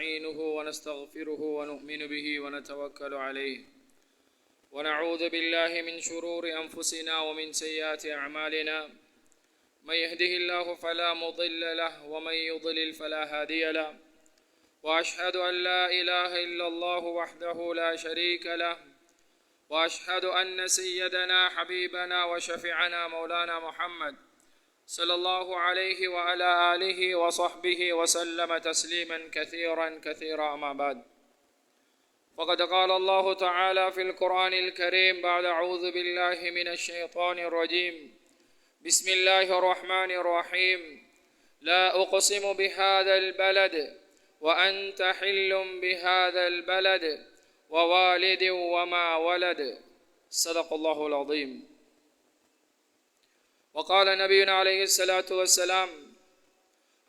ونستعينه ونستغفره ونؤمن به ونتوكل عليه ونعوذ بالله من شرور أنفسنا ومن سيئات أعمالنا من يهده الله فلا مضل له ومن يضلل فلا هادي له وأشهد أن لا إله إلا الله وحده لا شريك له وأشهد أن سيدنا حبيبنا وشفيعنا مولانا محمد صلى الله عليه وعلى آله وصحبه وسلم تسليما كثيرا أما بعد فقد قال الله تعالى في القرآن الكريم بعد أعوذ بالله من الشيطان الرجيم بسم الله الرحمن الرحيم لا أقسم بهذا البلد وأنت حل بهذا البلد ووالد وما ولد صدق الله العظيم. وقال نبينا عليه الصلاة والسلام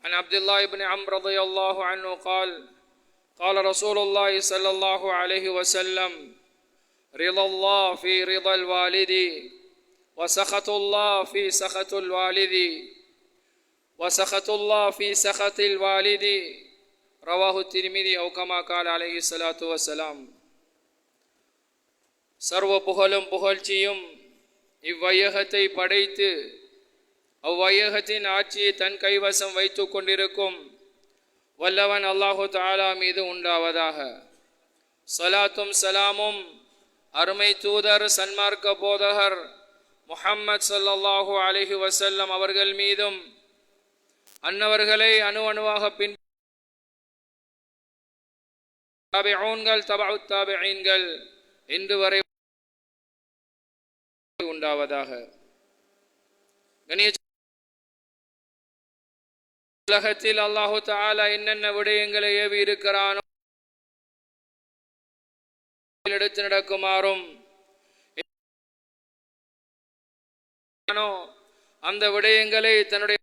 عن عبد الله بن عمرو رضي الله عنه قال قال رسول الله صلى الله عليه وسلم رضا الله في رضا الوالد وسخط الله في سخط الوالد وسخط الله في سخط الوالد رواه الترمذي أو كما قال عليه الصلاة والسلام. சர்வ புகழும் புகழ்ச்சியும் இவ்வையகத்தை படைத்து அவ்வையகத்தின் ஆட்சியை தன் கைவசம் வைத்து கொண்டிருக்கும் வல்லவன் அல்லாஹு தஆலா மீது உண்டாவதாக. ஸலாத்தும் ஸலாமும் அருமை தூதர் சன்மார்க்க போதகர் முஹம்மது ஸல்லல்லாஹு அலைஹி வஸல்லம் அவர்கள் மீதும் அன்னவர்களை அணுவாக பின் தாபிஊன்கள் தபஉத் தாபிஈன்கள் இன்று வரை உண்டாவதாக. உலகத்தில் அல்லாஹு தஆலா என்னென்ன விடயங்களை ஏவி இருக்கிறானோ எடுத்து நடக்குமாறும் அந்த விடயங்களை தன்னுடைய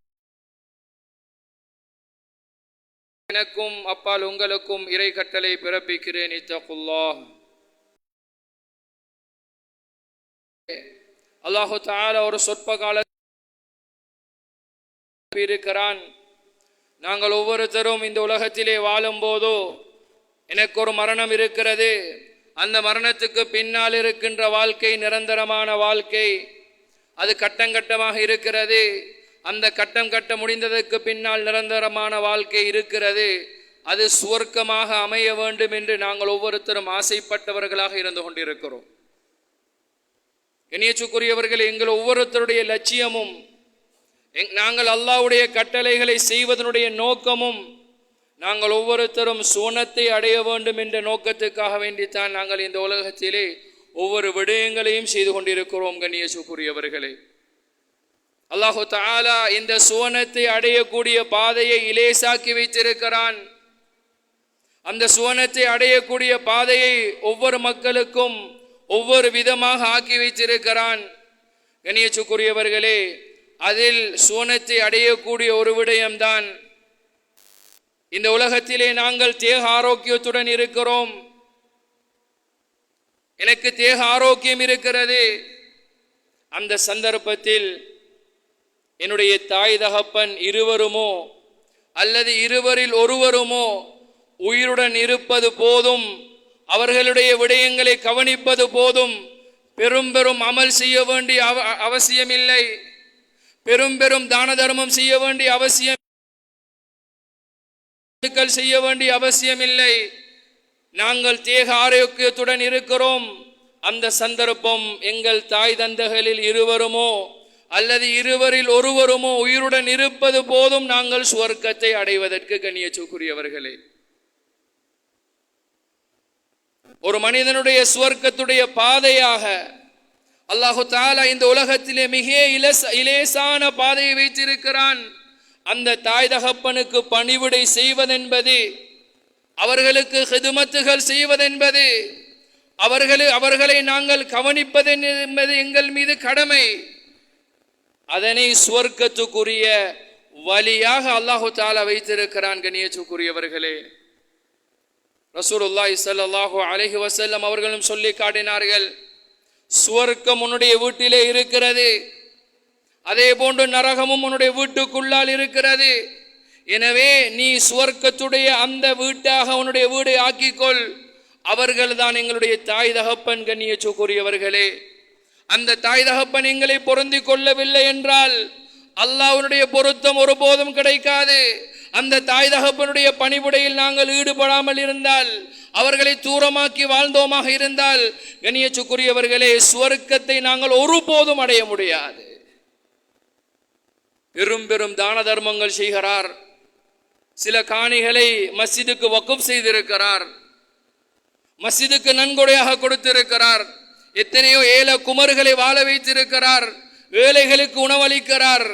எனக்கும் அப்பால் உங்களுக்கும் இறை கட்டளை பிறப்பிக்கிறேன். இத்தகுல்லாஹ். அல்லாஹு தஆலா ஒரு சொற்ப கால இருக்கிறான். நாங்கள் ஒவ்வொருத்தரும் இந்த உலகத்திலே வாழும் போதோ எனக்கு ஒரு மரணம் இருக்கிறது, அந்த மரணத்துக்கு பின்னால் இருக்கின்ற வாழ்க்கை நிரந்தரமான வாழ்க்கை, அது கட்டங்கட்டமாக இருக்கிறது. அந்த கட்டம் முடிந்ததற்கு பின்னால் நிரந்தரமான வாழ்க்கை இருக்கிறது, அது சுவர்க்கமாக அமைய வேண்டும் என்று நாங்கள் ஒவ்வொருத்தரும் ஆசைப்பட்டவர்களாக இருந்து கொண்டிருக்கிறோம். கண்ணியத்துக்குரியவர்கள், எங்கள் ஒவ்வொருத்தருடைய லட்சியமும் நாங்கள் அல்லாஹ்வுடைய கட்டளைகளை செய்வதனுடைய நோக்கமும் நாங்கள் ஒவ்வொருத்தரும் சுவனத்தை அடைய வேண்டும் என்ற நோக்கத்துக்காக வேண்டித்தான் நாங்கள் இந்த உலகத்திலே ஒவ்வொரு விடயங்களையும் செய்து கொண்டிருக்கிறோம். கண்ணியத்துக்குரியவர்களே, அல்லாஹு தஆலா இந்த சுவனத்தை அடையக்கூடிய பாதையை இலேசாக்கி வைத்திருக்கிறான். அந்த சுவனத்தை அடையக்கூடிய பாதையை ஒவ்வொரு மக்களுக்கும் ஒவ்வொரு விதமாக ஆக்கி வைத்திருக்கிறான். கண்ணியத்துக்குரியவர்களே, அதில் சுவனத்தை அடையக்கூடிய ஒரு விடயம்தான் இந்த உலகத்திலே நாங்கள் தேக ஆரோக்கியத்துடன் இருக்கிறோம். எனக்கு தேக ஆரோக்கியம் இருக்கிறது. அந்த சந்தர்ப்பத்தில் என்னுடைய தாய் தகப்பன் இருவருமோ அல்லது இருவரில் ஒருவருமோ உயிருடன் இருப்பது போதும், அவர்களுடைய விடயங்களை கவனிப்பது போதும். பெரும் அமல் செய்ய வேண்டிய அவசியமில்லை, பெரும் தான தர்மம் செய்ய வேண்டிய அவசியம் செய்ய வேண்டிய அவசியமில்லை. நாங்கள் தேக ஆரோக்கியத்துடன் இருக்கிறோம். அந்த சந்தர்ப்பம் எங்கள் தாய் தந்தைகளில் இருவருமோ அல்லது இருவரில் ஒருவருமோ உயிருடன் இருப்பது போதும் நாங்கள் சுவர்க்கத்தை அடைவதற்கு. கண்ணியத்துக்குரியவர்களே, ஒரு மனிதனுடைய சுவர்க்கத்துடைய பாதையாக அல்லாஹு தஆலா இந்த உலகத்திலே மிக இலேசான பாதையை வைத்திருக்கிறான். அந்த தாய் தகப்பனுக்கு பணிவிடை செய்வதென்பது, அவர்களுக்கு ஹிதுமத்துகள் செய்வதென்பது, அவர்களை நாங்கள் கவனிப்பது என்பது எங்கள் மீது கடமை. அதனை சுவர்க்கத்துக்குரிய வழியாக அல்லாஹு தஆலா வைத்திருக்கிறான். கண்ணியத்துக்குரியவர்களே, ரசூலுல்லாஹி ஸல்லல்லாஹு அலைஹி வஸல்லம் அவர்களும் சொல்லி காட்டினார்கள், சுவர்க்கம் உன்னுடைய வீட்டிலே இருக்கிறது, அதே போன்று நரகமும் உன்னுடைய வீட்டுக்குள்ளால் இருக்கிறது. எனவே நீ சுவர்க்கத்துடைய அந்த வீட்டாக உன்னுடைய வீடை ஆக்கிக்கொள். அவர்கள் தான் எங்களுடைய தாய் தகப்பன். கண்ணியத்துக்குரியவர்களே, அந்த தாய் தகப்பன் எங்களை பொருந்திக் கொள்ளவில்லை என்றால் அல்லாஹ்வுடைய பொருத்தம் ஒருபோதும் கிடைக்காது. அந்த தாய் தகப்பனுடைய பணிபுடையில் நாங்கள் ஈடுபடாமல் இருந்தால், அவர்களை தூரமாக்கி வாழ்ந்தோமாக இருந்தால், கண்ணியத்துக்குரியவர்களே, சுவர்க்கத்தை நாங்கள் ஒருபோதும் அடைய முடியாது. பெரும் பெரும் தான தர்மங்கள் செய்கிறார். சில காணிகளை மஸ்ஜிதுக்கு வக்ஃப் செய்திருக்கிறார், மஸ்ஜிதுக்கு நன்கொடையாக கொடுத்திருக்கிறார். எத்தனையோ ஏழை குமர்களை வாழ வைத்திருக்கிறார், ஏழைகளுக்கு உணவளிக்கிறார்.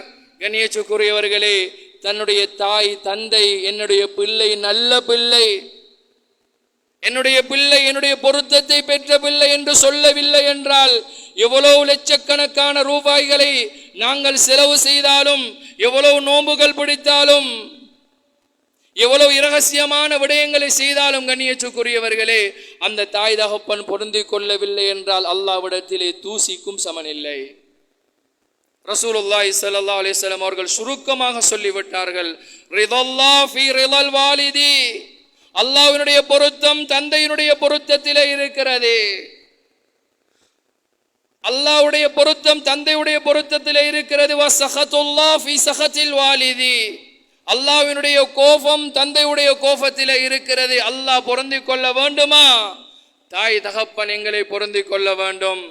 கண்ணியத்துக்குரியவர்களே, தன்னுடைய தாய் தந்தை என்னுடைய பிள்ளை நல்ல பிள்ளை, என்னுடைய பிள்ளை என்னுடைய பொருத்தத்தை பெற்ற பிள்ளை என்று சொல்லவில்லை என்றால், எவ்வளவு லட்சக்கணக்கான ரூபாய்களை நாங்கள் செலவு செய்தாலும், எவ்வளவு நோன்புகள் பிடித்தாலும், எவ்வளவு இரகசியமான விடயங்களை செய்தாலும், கண்ணியத்துக்குரியவர்களே, அந்த தாய் தகப்பன் பொருந்திக் கொள்ளவில்லை என்றால் அல்லாஹ்விடத்திலே தூசிக்கும் சமனில்லை. ரசூலுல்லாஹி ஸல்லல்லாஹு அலைஹி வஸல்லம் அவர்கள் சுருக்கமாக சொல்லிவிட்டார்கள், ரிதல்லாஹ் ஃபீ ரிதல் வாலிதி, அல்லாஹ்வினுடைய பொருத்தம் தந்தையினுடைய பொருத்தத்திலே இருக்கிறது. அல்லாஹ்வுடைய பொருத்தம் தந்தையுடைய பொருத்தத்திலே இருக்கிறது. வ ஸஹத்துல்லாஹ் ஃபீ ஸஹத்தில் வாலிதி, அல்லாஹ்வினுடைய கோபம் தந்தையுடைய கோபத்திலே இருக்கிறது. அல்லாஹ் பொருந்திக் கொள்ள வேண்டுமா? தாய் தகப்பன் எங்களை பொருந்திக் கொள்ள வேண்டும்.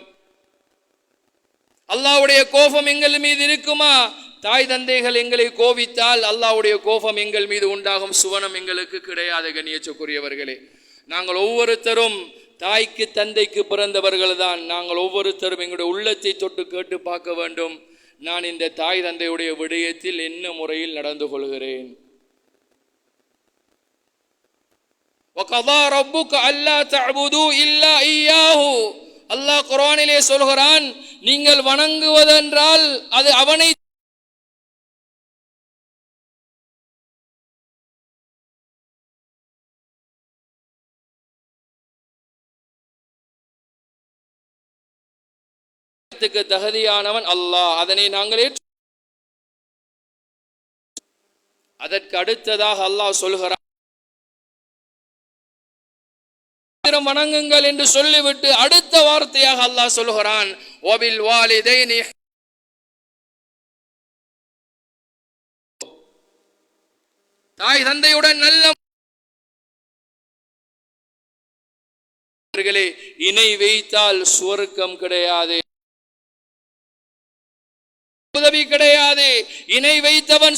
அல்லாஹ்வுடைய கோபம் எங்கள் மீது இருக்குமா? தாய் தந்தைகள் எங்களை கோபித்தால் அல்லாஹ்வுடைய கோபம் எங்கள் மீது உண்டாகும், சுவனம் எங்களுக்கு கிடையாது. கண்ணியத்துக்குரியவர்களே, நாங்கள் ஒவ்வொருத்தரும் தாய்க்கு தந்தைக்கு பிறந்தவர்கள் தான். நாங்கள் ஒவ்வொருத்தரும் எங்களுடைய உள்ளத்தை தொட்டு கேட்டு பார்க்க வேண்டும், நான் இந்த தாய் தந்தையுடைய விடயத்தில் என்ன முறையில் நடந்து கொள்கிறேன். وَقَضَى رَبُّكَ أَلَّا تَعْبُدُوا إِلَّا إِيَّاهُ, அல்லாஹ் குர்ஆனிலே சொல்கிறான், நீங்கள் வணங்குவதென்றால் அது அவனை தகுதியானவன் அல்லாஹ், அதனை நாங்கள் அதற்கு அடுத்ததாக அல்லாஹ் சொல்கிறான், வணங்குங்கள் என்று சொல்லிவிட்டு அடுத்த வார்த்தையாக அல்லாஹ் சொல்கிறான், வபில் வாலிதைனி, தாய் தந்தையுடன் நல்ல இணை வைத்தால் சுவர்க்கம் கிடையாது, உதவி கிடையாது. இணை வைத்தவன்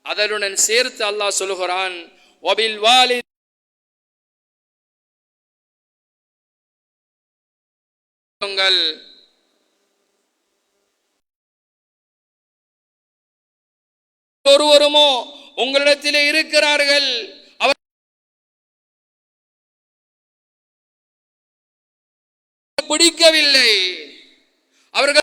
அதனுடன் சேர்த்து அல்லாஹ் சொல்கிறான், வபில் வாலித், ஒருவருமோ உங்களிடத்திலே இருக்கிறார்கள், அவர் பிடிக்கவில்லை, அவர்கள்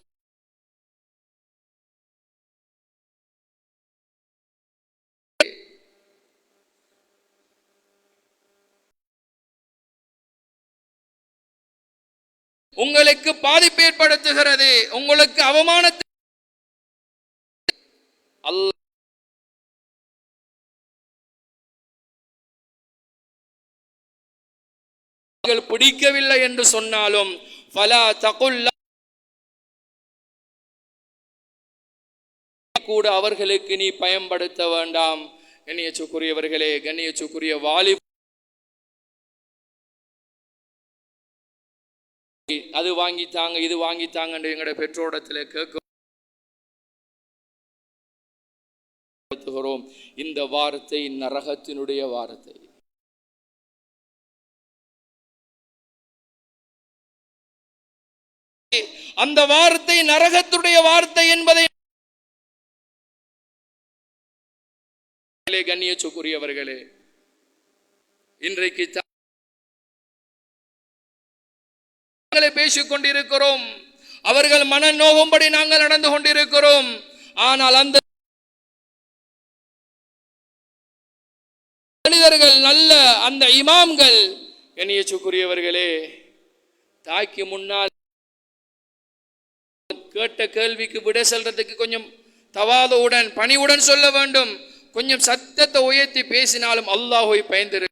உங்களுக்கு பாதிப்பு ஏற்படுத்துகிறது, உங்களுக்கு அவமானத்தை அல்லாஹ் பிடிக்கவில்லை என்று சொன்னாலும் ஃபலா தகுல், கூட அவர்களுக்கு நீ பயன்படுத்த வேண்டாம். கண்ணியத்துக்குரியவர்களே, கண்ணியத்துக்குரிய வாலி, அது வாங்கித்தாங்க இது வாங்கித்தாங்க என்று எங்களுடைய பெற்றோரிடத்தில் கேட்கிறோம். இந்த வார்த்தை நரகத்தினுடைய வார்த்தை. அந்த வார்த்தை நரகத்துடைய வார்த்தை என்பதை கண்ணியத்துக்குரியவர்களே, இன்றைக்கு பேசிக் கொண்டிருக்கிறோம், அவர்கள் மன நோகும்படி நாங்கள் நடந்து கொண்டிருக்கிறோம். ஆனால் அந்த மனிதர்கள், நல்ல அந்த இமாம்கள், கண்ணியத்துக்குரியவர்களே, தாய்க்கு முன்னால் கேட்ட கேள்விக்கு விட சொல்றதுக்கு கொஞ்சம் தவாதுவுடன் பணிவுடன் சொல்ல வேண்டும். கொஞ்சம் சத்தத்தை உயர்த்தி பேசினாலும் அல்லாஹ்வை பயந்து.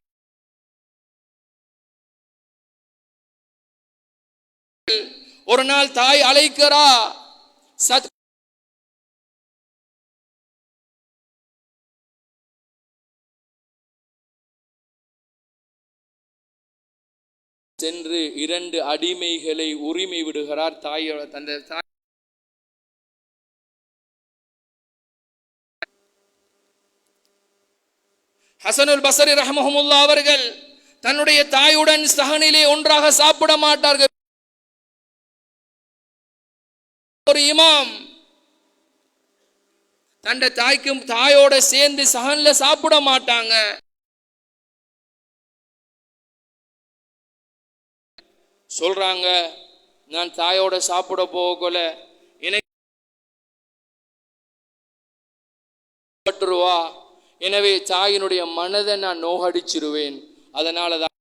ஒரு நாள் தாய் அழைக்கிறா, சென்று 2 அடிமைகளை உரிமை விடுகிறார். தாயோட தந்தை ஹசனுல் பஸ்ரி ரஹ்மஹுல்லாஹ் அவர்கள் தன்னுடைய தாயுடன் சஹனிலே ஒன்றாக சாப்பிட மாட்டார்கள். ஒரு இமாம் தன்னுடைய தாய்க்கும் தாயோட சேர்ந்து சஹன்ல சாப்பிட மாட்டாங்க. சொல்றாங்க, நான் தாயோட சாப்பிட போகல, எனவே தாயினுடைய மனதை நான் நோகடிச்சிருவேன். அதனாலதான்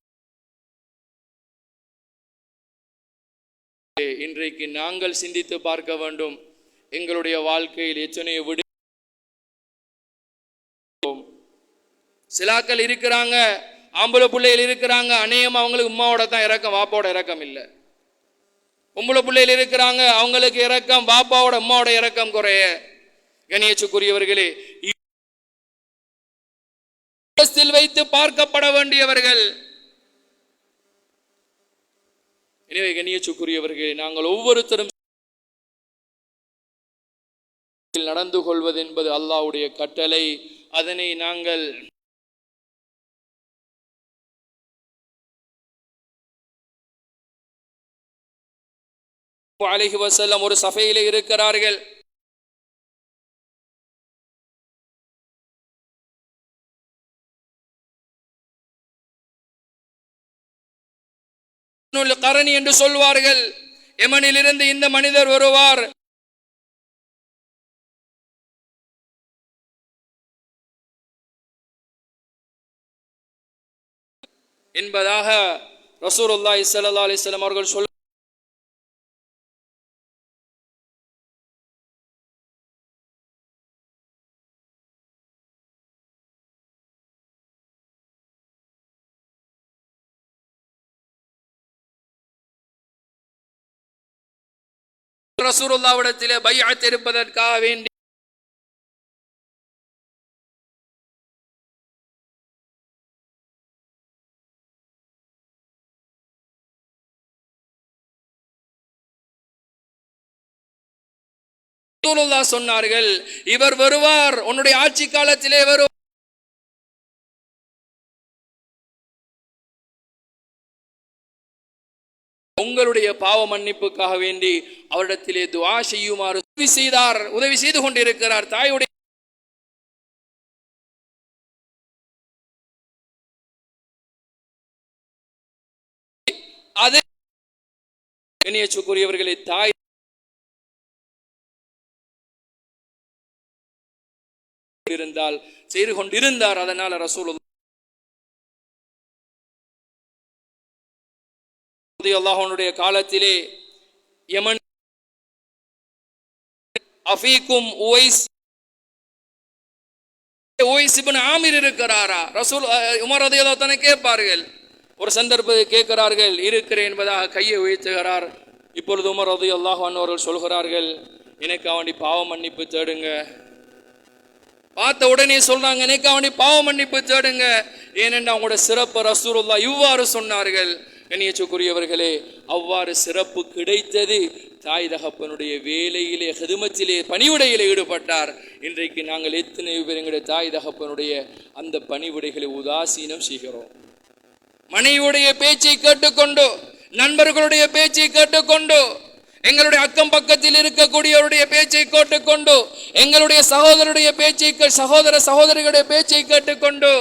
இன்றைக்கு நாங்கள் சிந்தித்து பார்க்க வேண்டும். எங்களுடைய வாழ்க்கையில் எத்தனையோ விடு சிலாக்கள் இருக்கிறாங்க, ஆம்பளை பிள்ளைகள் இருக்கிறாங்க, அநேகமா அவங்களுக்கு உம்மாவோட தான் இறக்கம், வாப்பாவோட இறக்கம் இல்லை. பொம்பளை பிள்ளைகள் இருக்கிறாங்க, அவங்களுக்கு இறக்கம் பாப்பாவோட அம்மாவோட இறக்கம் குறைய. கணியத்துக்குரியவர்களே, வைத்து பார்க்கப்பட வேண்டியவர்கள். எனவே கணியத்துக்குரியவர்களே, நாங்கள் ஒவ்வொருத்தரும் நடந்து கொள்வது என்பது அல்லாஹ்வுடைய கட்டளை. அதனை நாங்கள் அலைஹி வஸல்லம் ஒரு சபையிலே இருக்கிறார்கள். கரணி என்று சொல்வார்கள். யமனிலிருந்து இந்த மனிதர் வருவார். என்பதாக ரசூலுல்லாஹி ஸல்லல்லாஹு அலைஹி வஸல்லம் அவர்கள் சொல்ல. ரசூலுல்லாஹ்விடத்திலே பைஅத் இருப்பதற்காக வேண்டி ரசூலுல்லாஹ் சொன்னார்கள், இவர் வருவார், உன்னுடைய ஆட்சி காலத்திலே வருவார். உங்களுடைய பாவ மன்னிப்புக்காக வேண்டி அவரிடத்திலே துஆ செய்யுமாறு உதவி செய்து கொண்டிருக்கிறார். தாயுடைய அது கண்ணியத்துக்குரியவர்களே, தாய் இருந்தால் செய்து கொண்டிருந்தார். அதனால ரசூலுல்லாஹ் அல்லாஹ்வுடைய காலத்திலே யமன் அஃபீக்கும் உவைஸ் இப்னு ஆமிர் இருக்கிறாரா? ரசூல் உமர் ரலியல்லாஹு அன்ஹு கேட்பார்கள். ஒரு சந்தர்ப்பத்தில் கேட்கிறார்கள், இருக்கிறேன் என்பதாக கையை உயர்த்துகிறார். இப்பொழுது உமர் ரலியல்லாஹு அன்ஹு அவர்கள் சொல்கிறார்கள், எனக்கு அவனை பாவ மன்னிப்பு தேடுங்க. பார்த்த உடனே சொல்றாங்க, எனக்கு அவனை பாவ மன்னிப்பு தேடுங்க. ஏனென்றால் அவங்களோட சிறப்பு ரசூலுல்லாஹ் இவ்வாறு சொன்னார்கள். கண்ணியத்துக்குரியவர்களே, அவ்வாறு சிறப்பு கிடைத்தது தாய் தகப்பனுடைய வேலையிலே, ஹிதுமத்திலே, பணிவிடையிலே ஈடுபட்டார். இன்றைக்கு நாங்கள் எத்தனை பேர் எங்களுடைய தாய் தகப்பனுடைய அந்த பணிவிடைகளை உதாசீனம் செய்கிறோம். மனைவியுடைய பேச்சை கேட்டுக்கொண்டு, நண்பர்களுடைய பேச்சை கேட்டுக்கொண்டு, எங்களுடைய அக்கம் பக்கத்தில் இருக்கக்கூடியவருடைய பேச்சை கேட்டுக்கொண்டு, எங்களுடைய சகோதரருடைய பேச்சை, சகோதர சகோதரிகளுடைய பேச்சை கேட்டுக்கொண்டு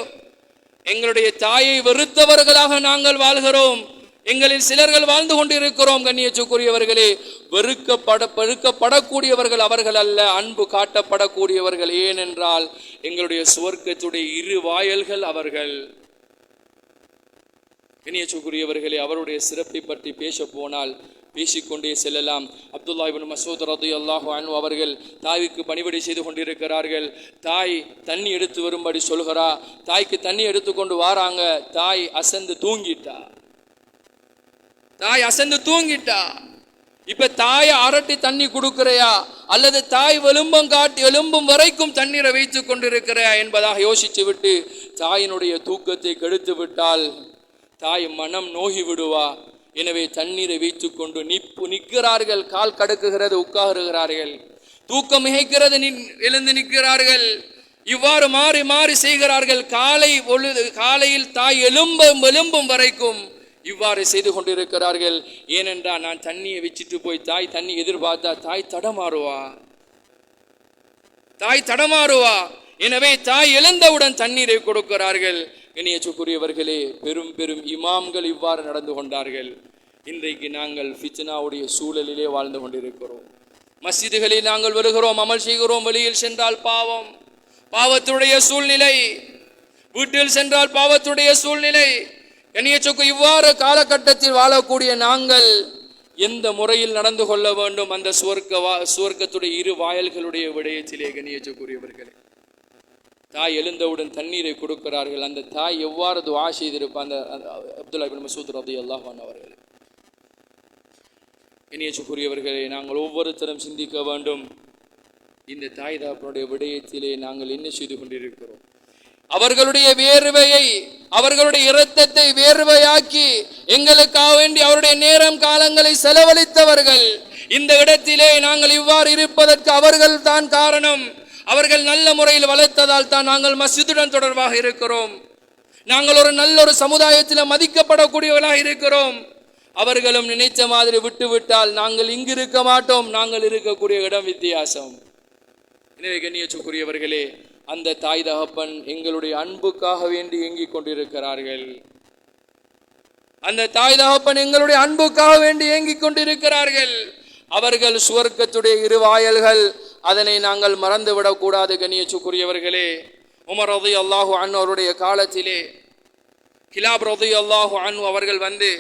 எங்களுடைய தாயை வெறுத்தவர்களாக நாங்கள் வாழ்கிறோம். எங்களில் சிலர்கள் வாழ்ந்து கொண்டிருக்கிறோம். கண்ணியத்துக்குரியவர்களே, வெறுக்கப்படக்கூடியவர்கள் அவர்கள் அல்ல, அன்பு காட்டப்படக்கூடியவர்கள். ஏனென்றால் எங்களுடைய சுவர்க்கத்துடைய 2 வாயல்கள் அவர்கள். கண்ணியத்துக்குரியவர்களே, அவருடைய சிறப்பை பற்றி பேச போனால் பேசிக்கொண்டே செல்லலாம். அப்துல்லா இப்னு மஸ்ஊத் ரலியல்லாஹு அன்ஹு அவர்கள் தாய்க்கு பணிவிடை செய்து கொண்டிருக்கிறார்கள். தாய் தண்ணி எடுத்து வரும்படி சொல்கிறா. தாய்க்கு தண்ணி எடுத்துக்கொண்டு வாராங்க. தாய் அசந்து தூங்கிட்டா. இப்ப தாயை அரட்டி தண்ணி கொடுக்கிறையா அல்லது தாய் எலும்பும் வரைக்கும் தண்ணீரை வைத்து கொண்டிருக்கிறையா என்பதாக யோசித்து விட்டு தாயினுடைய தூக்கத்தை கெடுத்து விட்டால் தாய் மனம் நோகி விடுவா. எனவே தண்ணீரை வைத்து கொண்டு நிற்கிறார்கள். கால் கடக்குகிறது, உட்காருகிறார்கள். தூக்கம் மிகைக்கிறது, எழுந்து நிற்கிறார்கள். இவ்வாறு மாறி மாறி செய்கிறார்கள். காலையில் தாய் எலும்பும் வரைக்கும் இவ்வாறு செய்து கொண்டிருக்கிறார்கள். ஏனென்றால் நான் தண்ணியை வச்சுட்டு போய் தாய் தண்ணி எதிர்பார்த்தா தாய் தடமாறுவா. எனவே தாய் எழுந்தவுடன் தண்ணீரை கொடுக்கிறார்கள். கண்ணியத்துக்குரியவர்களே, பெரும் பெரும் இமாம்கள் இவ்வாறு நடந்து கொண்டார்கள். இன்றைக்கு நாங்கள் ஃபித்னாவுடைய சூழலிலே வாழ்ந்து கொண்டிருக்கிறோம். மஸ்ஜிதுகளில் நாங்கள் வருகிறோம், அமல் செய்கிறோம். வெளியில் சென்றால் பாவத்துடைய சூழ்நிலை, வீட்டில் சென்றால் பாவத்துடைய சூழ்நிலை. கண்ணியத்துக்கு இவ்வாறு காலகட்டத்தில் வாழக்கூடிய நாங்கள் எந்த முறையில் நடந்து கொள்ள வேண்டும்? அந்த சுவர்க்கத்துடைய இரு வாயல்களுடைய விடயத்திலே கண்ணியத்துக்குரியவர்களே, தாய் எழுந்தவுடன் தண்ணீரை கொடுக்கிறார்கள். அந்த தாய் எவ்வாறு துஆ செய்திருப்பார்? அந்த அப்துல்லா இப்னு மஸ்ஊத் ரலியல்லாஹு அன்ஹு அவர்கள். கண்ணியத்துக்குரியவர்களே, நாங்கள் ஒவ்வொருத்தரும் சிந்திக்க வேண்டும். இந்த தாய் தகப்பனுடைய விடயத்திலே நாங்கள் என்ன செய்து கொண்டிருக்கிறோம்? அவர்களுடைய வேர்வையை, அவர்களுடைய இரத்தத்தை வேர்வையாக்கி எங்களுக்காக வேண்டி அவருடைய நேரம் காலங்களை செலவழித்தவர்கள். இந்த இடத்திலே நாங்கள் இவ்வாறு இருப்பதற்கு அவர்கள் தான் காரணம். அவர்கள் நல்ல முறையில் வளர்த்ததால் தான் நாங்கள் மஸ்ஜிதுடன் தொடர்பாக இருக்கிறோம். நாங்கள் ஒரு நல்ல ஒரு சமுதாயத்தில் மதிக்கப்படக்கூடியவர்களாக இருக்கிறோம். அவர்களும் நினைத்த மாதிரி விட்டுவிட்டால் நாங்கள் இங்கு இருக்க மாட்டோம். நாங்கள் இருக்கக்கூடிய இடம் வித்தியாசம். எனவே கண்ணியத்துக்குரியவர்களே, அந்த தாய் தகப்பன் எங்களுடைய அன்புக்காக வேண்டி ஏங்கிக் கொண்டிருக்கிறார்கள். அந்த தாய் தகப்பன் எங்களுடைய அன்புக்காக வேண்டி ஏங்கிக் கொண்டிருக்கிறார்கள். அவர்கள் சுவர்க்கத்துடைய இரு வாயல்கள். அதனை நாங்கள் மறந்துவிடக் கூடாது. கண்ணியத்துக்குரியவர்களே, உமர் ரலியல்லாஹு அன்ஹு அவருடைய காலத்திலே கிலாப் ரலியல்லாஹு அன்ஹு அவர்கள் வந்து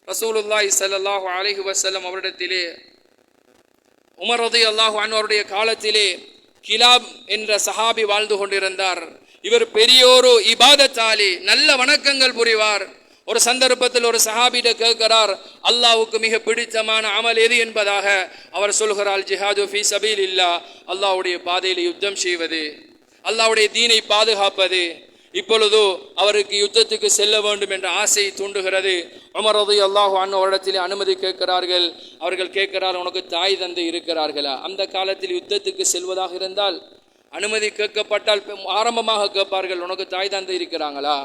ரசூலுல்லாஹி ஸல்லல்லாஹு அலைஹி வஸல்லம் அவரிடத்திலே, உமர் ரலியல்லாஹு அன்ஹு அவருடைய காலத்திலே கிலாப் என்ற சஹாபி வாழ்ந்து கொண்டிருந்தார். இவர் பெரியோரு இபாதத்தாலி, நல்ல வணக்கங்கள் புரிவார். ஒரு சந்தர்ப்பத்தில் ஒரு சஹாபியிட கேட்கிறார், அல்லாஹ்வுக்கு மிக பிடித்தமான அமல் எது என்பதாக. அவர் சொல்கிறார், ஜிஹாது ஃபீ சபீலில்லாஹ், அல்லாஹ்வுடைய பாதையில் யுத்தம் செய்வது, அல்லாஹ்வுடைய தீனை பாதுகாப்பது. இப்பொழுது அவருக்கு யுத்தத்துக்கு செல்ல வேண்டும் என்ற ஆசை தூண்டுகிறது. உமர் ரலியல்லாஹு அன்ஹு அவரிடத்திலே அனுமதி கேட்கிறார்கள். அவர்கள் கேட்கிறார், உனக்கு தாய் தந்தை இருக்கிறார்களா? அந்த காலத்தில் யுத்தத்துக்கு செல்வதாக இருந்தால் அனுமதி கேட்கப்பட்டால் ஆரம்பமாக கேட்பார்கள், உனக்கு தாய் தந்தை இருக்கிறாங்களா?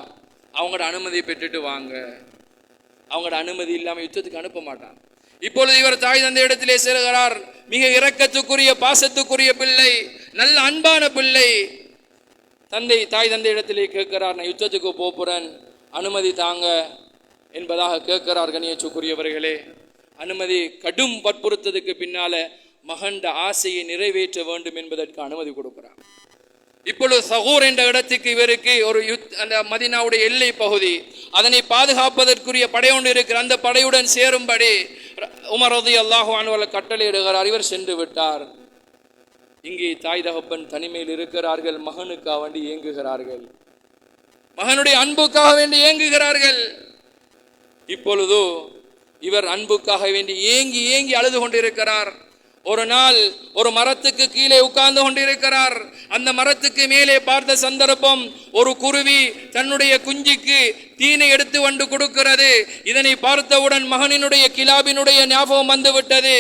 அவங்களோட அனுமதி பெற்றுட்டு வாங்க. அவங்களோட அனுமதி இல்லாமல் யுத்தத்துக்கு அனுப்ப மாட்டான். இப்பொழுது இவர் தாய் தந்தை இடத்திலே செல்கிறார். மிக இரக்கத்துக்குரிய பாசத்துக்குரிய பிள்ளை, நல்ல அன்பான பிள்ளை. தாய் தந்தை இடத்திலே கேட்கிறார், நான் யுத்தத்துக்கு போறேன், அனுமதி தாங்க என்பதாக கேட்கிறார். கண்ணியத்துக்குரியவர்களே, அனுமதி கடும் வற்புறுத்ததுக்கு பின்னால மகண்ட ஆசையை நிறைவேற்ற வேண்டும் என்பதற்கு அனுமதி கொடுக்கிறார். இப்பொழுது சகூர் என்ற இடத்துக்கு இவருக்கு ஒரு அந்த மதீனாவுடைய எல்லை பகுதி, அதனை பாதுகாப்பதற்குரிய படை ஒன்று இருக்கிற, அந்த படையுடன் சேரும்படி உமர் ரலியல்லாஹு அன்ஹு கட்டளையிடுகிறார். இவர் சென்று விட்டார். இங்கே தாய் தகப்பன் தனிமையில் இருக்கிறார்கள். மகனுக்காக வேண்டி ஏங்குகிறார்கள், மகனுடைய அன்புக்காக வேண்டி ஏங்குகிறார்கள். இப்பொழுது இவர் அன்புக்காக வேண்டி ஏங்கி ஏங்கி அழுது கொண்டிருக்கிறார். ஒரு நாள் ஒரு மரத்துக்கு கீழே உட்கார்ந்து கொண்டிருக்கிறார். அந்த மரத்துக்கு மேலே பார்த்த சந்தர்ப்பம், ஒரு குருவி தன்னுடைய குஞ்சுக்கு தீனை எடுத்து வந்து கொடுக்கிறது. இதனை பார்த்தவுடன் மகனினுடைய கிலாபினுடைய ஞாபகம் வந்து விட்டது.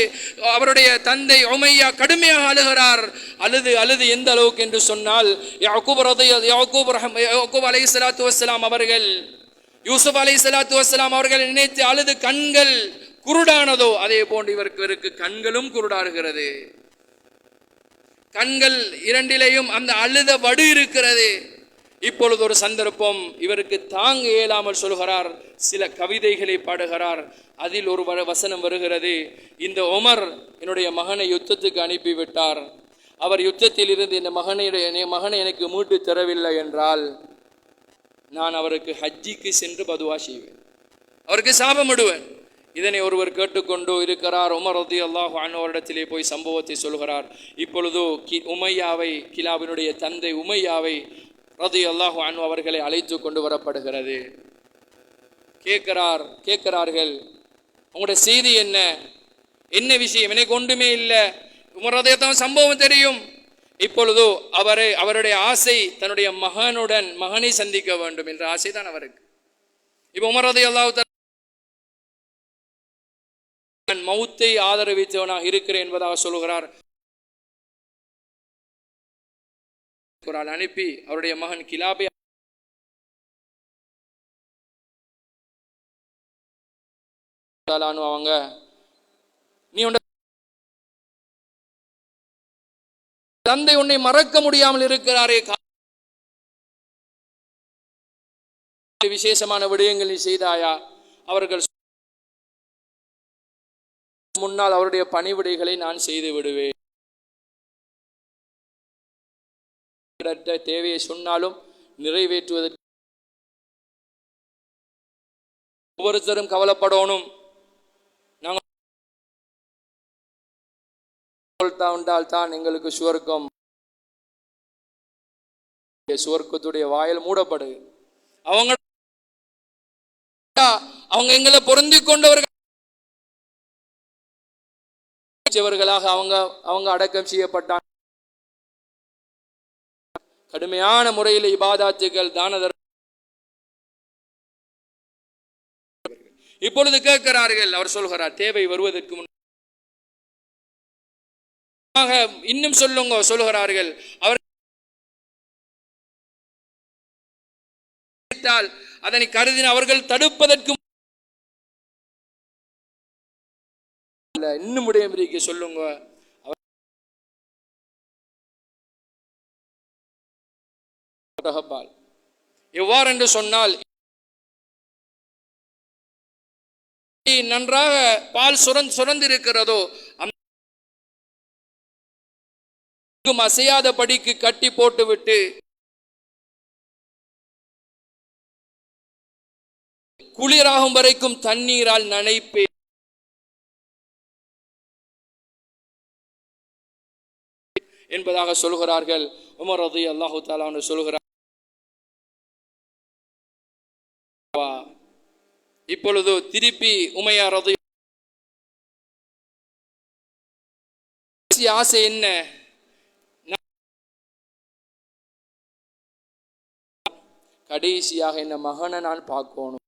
அவருடைய தந்தை உமையா கடுமையாக அழுகிறார். அழுது எந்த அளவுக்கு என்று சொன்னால், யாக்கூப் அலைஹிஸ்ஸலாத்து வஸ்ஸலாம் அவர்கள், யூசுப் அலைஹிஸ்ஸலாத்து வஸ்ஸலாம் அவர்கள் நினைத்து அழுது கண்கள் குருடானதோ அதே போன்று இவருக்கு கண்களும் குருடாகிறது. கண்கள் இரண்டிலேயும் அந்த அழுத வடு இருக்கிறது. இப்பொழுது ஒரு சந்தர்ப்பம் இவருக்கு தாங்க இயலாமல் சொல்கிறார். சில கவிதைகளை பாடுகிறார். அதில் ஒரு வசனம் வருகிறது, இந்த உமர் என்னுடைய மகனை யுத்தத்துக்கு அனுப்பிவிட்டார். அவர் யுத்தத்தில் இருந்து இந்த மகனை எனக்கு மீட்டு தரவில்லை என்றால் நான் அவருக்கு ஹஜ்ஜிக்கு சென்று பதுவா செய்வேன், அவருக்கு சாபமிடுவேன். இதனை ஒருவர் கேட்டுக்கொண்டு இருக்கிறார். உமர் ரலியல்லாஹு அன்ஹு அவரிடத்திலே போய் சம்பவத்தை சொல்கிறார். இப்பொழுது உமையாவை, கிலாபினுடைய தந்தை உமையாவை ரலியல்லாஹு அன்ஹு அவர்களை அழைத்து கொண்டு வரப்படுகிறது. கேட்கிறார்கள், உங்களுடைய செய்தி என்ன, என்ன விஷயம்? எனக்கு ஒன்றுமே இல்லை. உமர் ரலியல்லாஹு சம்பவம் தெரியும். இப்பொழுது அவருடைய ஆசை தன்னுடைய மகனை சந்திக்க வேண்டும் என்ற ஆசை தான் அவருக்கு. இப்போ உமர் ரலியல்லாஹு மௌத்தை ஆதரவித்தவனாக இருக்கிறேன் என்பதாக சொல்கிறார். அனுப்பி அவருடைய மகன் கிலாபை அவங்க, நீ தந்தை உன்னை மறக்க முடியாமல் இருக்கிறாரே, விசேஷமான விடயங்கள் நீ செய்தாயா? அவர்கள் முன்னால் அவருடைய பணிவிடைகளை நான் செய்து விடுவேன். தேவையை சொன்னாலும் நிறைவேற்றுவதற்கு ஒவ்வொருத்தரும் கவலைப்படணும். நாங்கள் தான் எங்களுக்கு சுவர்க்கம், சுவர்க்கத்துடைய வாயில் மூடப்படு. அவங்க எங்களை பொருந்தி கொண்டவர்கள் அவங்க அடக்கம் செய்யப்பட்டாங்க. கடுமையான முறையில் இபாதத்துகள், தான தர்மம். இப்பொழுது கேட்கிறார்கள். அவர் சொல்கிறார், தேவை வருவதற்கு முன்னாக இன்னும் சொல்லுகிறார்கள். அவர் அதனை கருதின அவர்கள் தடுப்பதற்கு இன்னும் விடயம் சொல்லுங்க. எவ்வாறு என்று சொன்னால், நன்றாக பால் சுரந்திருக்கிறதோ அசையாத படிக்கு கட்டி போட்டுவிட்டு குளிராகும் வரைக்கும் தண்ணீரால் நனைப்பே என்பதாக சொல்கிறார்கள். உமர் ரலியல்லாஹு தஆலா அன்ஹு சொல்கிறார். இப்பொழுது திருப்பி உமையா ரலியல்லாஹு ஆசை என்ன? கடைசியாக என்ன மகனை நான் பார்க்கணும்.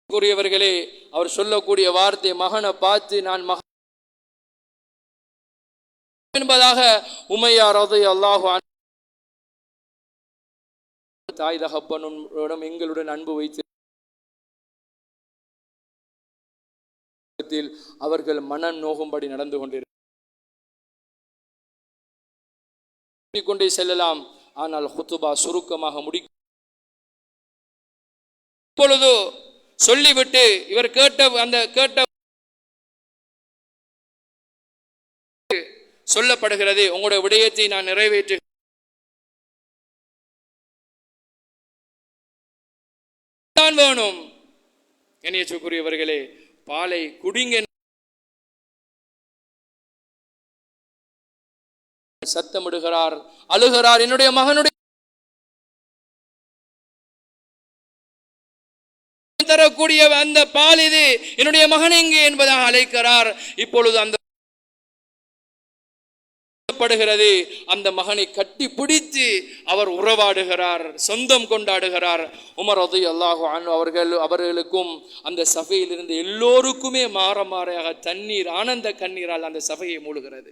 கூறியவர்களே, அவர் சொல்லக்கூடிய வார்த்தை மகனை பார்த்து நான் மகன் என்பதாக உமையா ரலியல்லாஹு அன்ஹு தாய் தகப்பனுடன் எங்களுடன் அன்பு வைத்து அவர்கள் மனம் நோகும்படி நடந்து கொண்டே செல்லலாம். ஆனால் ஹுத்துபா சுருக்கமாக இப்பொழுது சொல்லிவிட்டு இவர் கேட்ட சொல்லப்படுகிறது, உங்களுடைய விடயத்தை நான் நிறைவேற்று வேணும். கண்ணியத்துக்குரியவர்களே, பாலை குடிங்க சத்தமிடுகிறார், அழுகிறார். என்னுடைய மகனுடைய தரக்கூடிய அந்த பால் இது, என்னுடைய மகன் எங்கே என்பதாக அழைக்கிறார். இப்பொழுது அந்த அந்த மகனை கட்டி பிடித்து அவர் உறவாடுகிறார், சொந்தம் கொண்டாடுகிறார். உமர் ரலியல்லாஹு அன்ஹு அவர்களுக்கும் அந்த சபையில் இருந்து எல்லோருக்குமே மாறாக தண்ணீர், ஆனந்த கண்ணீரால் அந்த சபையை மூழ்கிறது.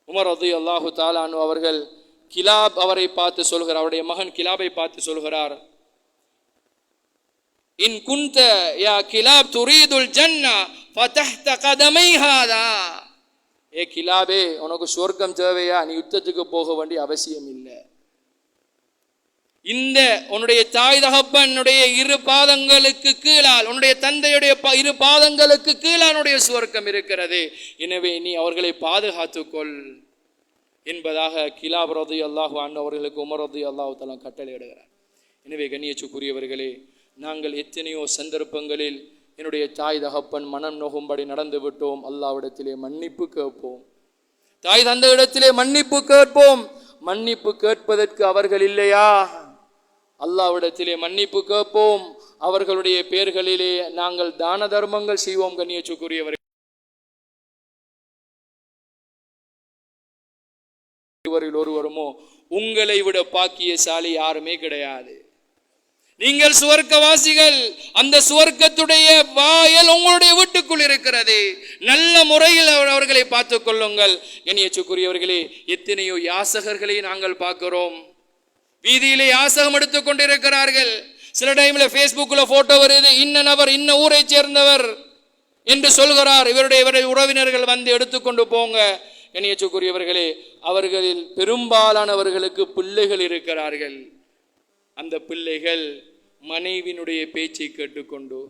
உமர் ரலியல்லாஹு தஆலா அன்ஹு அவர்கள் கிலாப் அவரை பார்த்து சொல்கிறார், அவருடைய மகன் கிலாபை பார்த்து சொல்கிறார், இன் குன்த யா கிலாப் துரீதுல் ஜன்னா ஃபதஹ்த கதமை ஹாதா. ஏ கிலாபே, உனக்கு சொர்க்கம் தேவையா? நீ யுத்தத்துக்கு போக வேண்டிய அவசியம் இல்லை. இந்த உன்னுடைய தாய் தகப்பனுடைய இரு பாதங்களுக்கு கீழால், உன்னுடைய தந்தையுடைய இரு பாதங்களுக்கு கீழால் உன்னுடைய சுவர்க்கம் இருக்கிறது. எனவே நீ அவர்களை பாதுகாத்துக்கொள் என்பதாக கிலாப் ரலியல்லாஹு அன்ஹு அவர்களுக்கு உமர் ரலியல்லாஹு தஆலா கட்டளை இடுகிறார். எனவே கண்ணியத்துக்குரியவர்களே, நாங்கள் எத்தனையோ சந்தர்ப்பங்களில் என்னுடைய தாய் தகப்பன் மனம் நோகும்படி நடந்து விட்டோம். அல்லாஹ்விடத்திலே மன்னிப்பு கேட்போம். தாய் தந்த இடத்திலே மன்னிப்பு கேட்போம். மன்னிப்பு கேட்பதற்கு அவர்கள் இல்லையா? அல்லாஹ்விடத்திலே மன்னிப்பு கேட்போம். அவர்களுடைய பெயர்களிலே நாங்கள் தான தர்மங்கள் செய்வோம். கண்ணியத்துக்குரியவர்கள், ஒருவருமோ உங்களை விட பாக்கியசாலி யாருமே கிடையாது. நீங்கள் சுவர்க்கவாசிகள். அந்த சுவர்க்கத்துடைய வாயல் உங்களுடைய வீட்டுக்குள் இருக்கிறது. நல்ல முறையில் அவர்களை பார்த்துக் கொள்ளுங்கள். கண்ணியத்துக்குரியவர்களே, எத்தனையோ யாசகர்களை நாங்கள் பார்க்கிறோம். வீதியிலே யாசகம் எடுத்துக் கொண்டிருக்கிறார்கள். சில டைம்ல Facebookல போட்டோ வருது, இன்ன நபர் இன்ன ஊரை சேர்ந்தவர் என்று சொல்கிறார். இவருடைய உறவினர்கள் வந்து எடுத்துக்கொண்டு போங்க. கண்ணியத்துக்குரியவர்களே, அவர்களில் பெரும்பாலானவர்களுக்கு பிள்ளைகள் இருக்கிறார்கள். அந்த பிள்ளைகள் மனைவியினுடைய பேச்சை கேட்டுக்கொண்டு,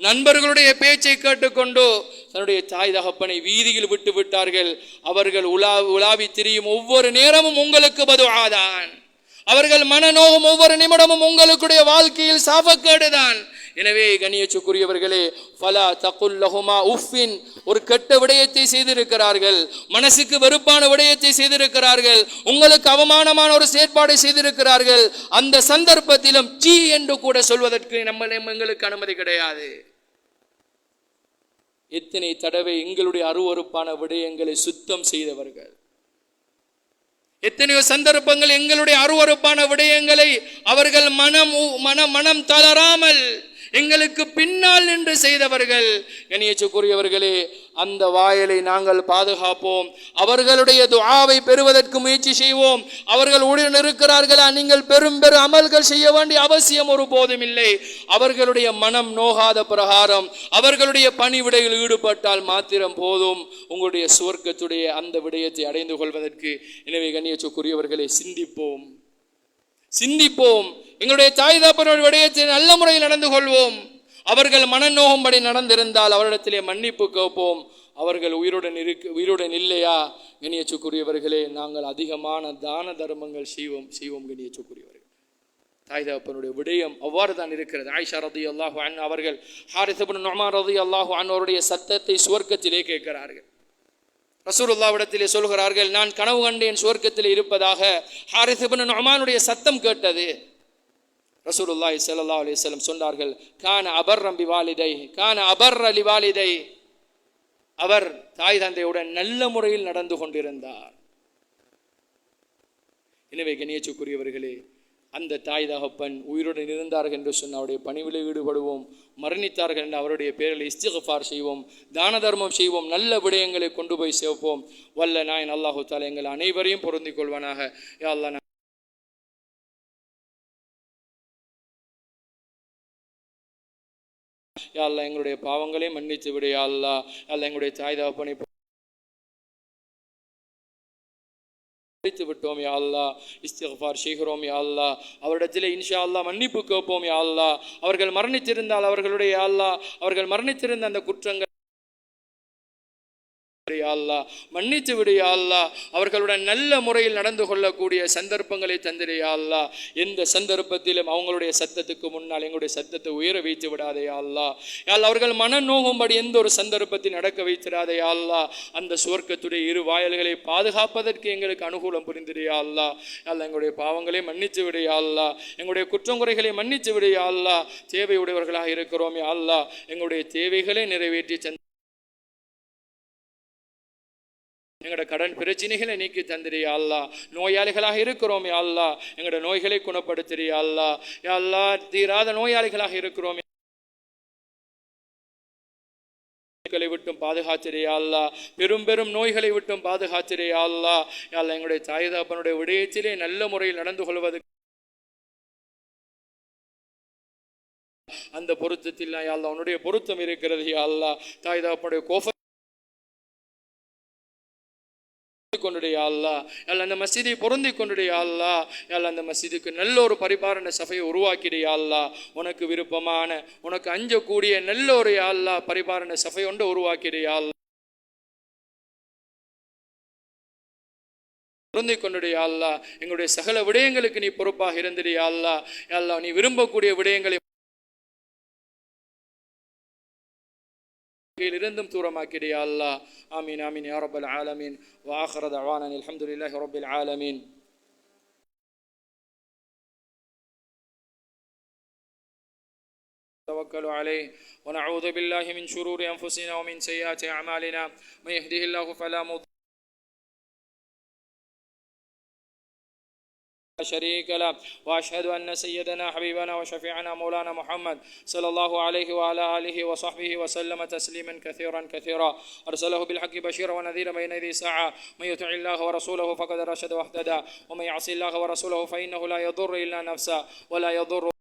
நண்பர்களுடைய பேச்சை கேட்டுக்கொண்டு தன்னுடைய தாய் தகப்பனை வீதியில் விட்டு விட்டார்கள். அவர்கள் உலாவி திரியும் ஒவ்வொரு நேரமும் உங்களுக்கு பதுஆதான். அவர்கள் மனநோவும் ஒவ்வொரு நிமிடமும் உங்களுடைய வாழ்க்கையில் சாபக்கேடுதான். எனவே கண்ணியத்துக்குரியவர்களே, ஃபலா தகுல் லஹுமா உஃபின், ஒரு கெட்ட விடயத்தை செய்திருக்கிறார்கள், மனசுக்கு வெறுப்பான விடயத்தை செய்திருக்கிறார்கள், உங்களுக்கு அவமானமான ஒரு செயற்பாடை செய்திருக்கிறார்கள். அந்த சந்தர்ப்பத்திலும் சீ என்று கூட சொல்வதற்கு எங்களுக்கு அனுமதி கிடையாது. எத்தனை தடவை எங்களுடைய அருவருப்பான விடயங்களை சுத்தம் செய்தவர்கள். எத்தனையோ சந்தர்ப்பங்கள் எங்களுடைய அருவருப்பான விடயங்களை அவர்கள் மனம் தளராமல் எங்களுக்கு பின்னால் நின்று செய்தவர்கள். கண்ணியத்துக்குரியவர்களே, அந்த வாயலை நாங்கள் பாதுகாப்போம். அவர்களுடைய துஆவை பெறுவதற்கு முயற்சி செய்வோம். அவர்கள் உடன் இருக்கிறார்களா, நீங்கள் பெரும் அமல்கள் செய்ய வேண்டிய அவசியம் ஒரு போதும் இல்லை. அவர்களுடைய மனம் நோகாத பிரகாரம் அவர்களுடைய பணிவிடையில் ஈடுபட்டால் மாத்திரம் போதும் உங்களுடைய சுவர்க்கத்துடைய அந்த விடயத்தை அடைந்து கொள்வதற்கு. எனவே கண்ணியத்துக்குரியவர்களை, சிந்திப்போம். எங்களுடைய தாய் தகப்பனுடைய விடயத்தை நல்ல முறையில் நடந்து கொள்வோம். அவர்கள் மனநோகும்படி நடந்திருந்தால் அவரிடத்திலே மன்னிப்பு கேட்போம். அவர்கள் உயிருடன் இல்லையா? கண்ணியத்துக்குரியவர்களே, நாங்கள் அதிகமான தான தர்மங்கள் செய்வோம். கண்ணியத்துக்குரியவர்கள், தாய் தகப்பனுடைய விடயம் அவ்வாறு தான் இருக்கிறது. ஆயிஷா ரலியல்லாஹு அன்ஹா அவர்கள் ஹாரிஸ் இப்னு நுஅமான் ரலியல்லாஹு அன்ஹு அவருடைய சத்தத்தை சுவர்க்கத்திலே கேட்கிறார்கள். ரசூலுல்லாஹ்விடத்திலே சொல்கிறார்கள், நான் கனவு கண்டேன் சுவர்க்கத்திலே இருப்பதாக. ஹாரிஸ் இப்னு நுஅமானுடைய சத்தம் கேட்டது. ரசூலுல்லாஹி ஸல்லல்லாஹு அலைஹி வஸல்லம் சொன்னார்கள், கான அபர்ரம் பிவாலிதை, கான அபர்ர லிவாலிதை, அவர் தாய் தந்தையுடன் நல்ல முறையில் நடந்து கொண்டிருந்தார். எனவே கண்ணியத்துக்குரியவர்களே, அந்த தாய் தகப்பன் உயிருடன் இருந்தார்கள் என்று சொன்ன அவருடைய பணிவிலே ஈடுபடுவோம். மரணித்தார்கள் என்று அவருடைய பேரில் இஸ்திக்ஃபார் செய்வோம், தான தர்மம் செய்வோம், நல்ல விடயங்களை கொண்டு போய் சேர்ப்போம். வல்ல நாயன் அல்லாஹு தஆலா எங்கள் அனைவரையும் பொருந்திக் கொள்வானாக. யா அல்லாஹ், யா அல்லாஹ் எங்களுடைய பாவங்களை மன்னித்து விடு. யா அல்லாஹ், எங்களுடைய தாய் தகப்பனை விட்டோம். யா அல்லாஹ், இஸ்திக்ஃபார் செய்கிறோம். யா அல்லாஹ், அவரிடத்திலே இன்ஷா அல்லாஹ் மன்னிப்பு கேட்போம். யா அல்லாஹ், அவர்கள் மரணித்திருந்தால் அவர்களுடைய யா அல்லாஹ் அவர்கள் மரணித்திருந்த அந்த குற்றங்கள் மன்னித்து விடு. யா அல்லாஹ், அவர்களுடன் நல்ல முறையில் நடந்து கொள்ளக்கூடிய சந்தர்ப்பங்களை தந்திரு. யா அல்லாஹ், எந்த சந்தர்ப்பத்திலும் அவங்களுடைய சத்தத்துக்கு முன்னால் எங்களுடைய சத்தத்தை உயர வைத்து விடாதே. யா அல்லாஹ், அவர்கள் மன நோகும்படி எந்த ஒரு சந்தர்ப்பத்தில் நடக்க வைத்திடாதே. யா அல்லாஹ், அந்த சுவர்க்கத்துடைய இரு வாயல்களை பாதுகாப்பதற்கு எங்களுக்கு அனுகூலம் புரிந்திரு. யா அல்லாஹ், எங்களுடைய பாவங்களை மன்னித்து விடு. யா அல்லாஹ், எங்களுடைய குற்றங்குறைகளை மன்னித்து விடு. யா அல்லாஹ், தேவையுடையவர்களாக இருக்கிறோம். யா அல்லாஹ், எங்களுடைய தேவைகளை நிறைவேற்றி எங்களோட கடன் பிரச்சனைகளை நீக்கி தந்திரு. யா அல்லாஹ், நோயாளிகளாக இருக்கிறோம். யா அல்லாஹ், எங்களோட நோய்களை குணப்படுத்திரு. யா அல்லாஹ், யா அல்லாஹ், தீராத நோயாளிகளாக இருக்கிறோம். விட்டும் பாதுகாத்திரு. யா அல்லாஹ், பெரும் நோய்களை விட்டும் பாதுகாத்திரு. யா அல்லாஹ், யா அல்லாஹ், எங்களுடைய தாய் தகப்பனுடைய விடயத்திலே நல்ல முறையில் நடந்து கொள்வது அந்த பொருத்தத்தில் யா அல்லாஹ் உன்னுடைய பொருத்தம் இருக்கிறது. யா அல்லாஹ், தாய் தகப்பனுடைய கோப கொண்டுடைய யா அல்லாஹ், அந்த மஸ்ஜிதை பொருந்தி கொண்டுடைய யா அல்லாஹ், அந்த மஸ்ஜிதுக்கு நல்ல ஒரு பரிபாலன சபையை உருவாக்கிடு. யா அல்லாஹ், உனக்கு விருப்பமான உனக்கு அஞ்சக்கூடிய நல்ல ஒரு யா அல்லாஹ் பரிபாலன சபை ஒன்று உருவாக்கிடு. யா அல்லாஹ், பொருந்தி கொண்டுடைய யா அல்லாஹ், எங்களுடைய சகல விடயங்களுக்கு நீ பொறுப்பாக இருந்துடு. யா அல்லாஹ், நீ விரும்பக்கூடிய விடயங்களை வாழ்க்கையில் இருந்தும் தூரமாக்கிடு யா அல்லாஹ். ஆமீன் ஆமீன் யா ரப்பல் ஆலமீன். வ ஆகிரு தஅவானா அல்ஹம்துலில்லாஹி ரப்பில் ஆலமீன். توكل عليه ونعوذ بالله من شرور أنفسنا ومن سيئات أعمالنا من يهده الله فلا مضل شريك له وأشهد أن سيدنا حبيبنا وشفيعنا مولانا محمد صلى الله عليه وعلى آله وصحبه وسلم تسليما كثيرا كثيرا أرسله بالحق بشيرا ونذيرا بين يدي الساعة من يطع الله ورسوله فقد رشد واهتدى ومن يعصي الله ورسوله فإنه لا يضر إلا نفسه ولا يضر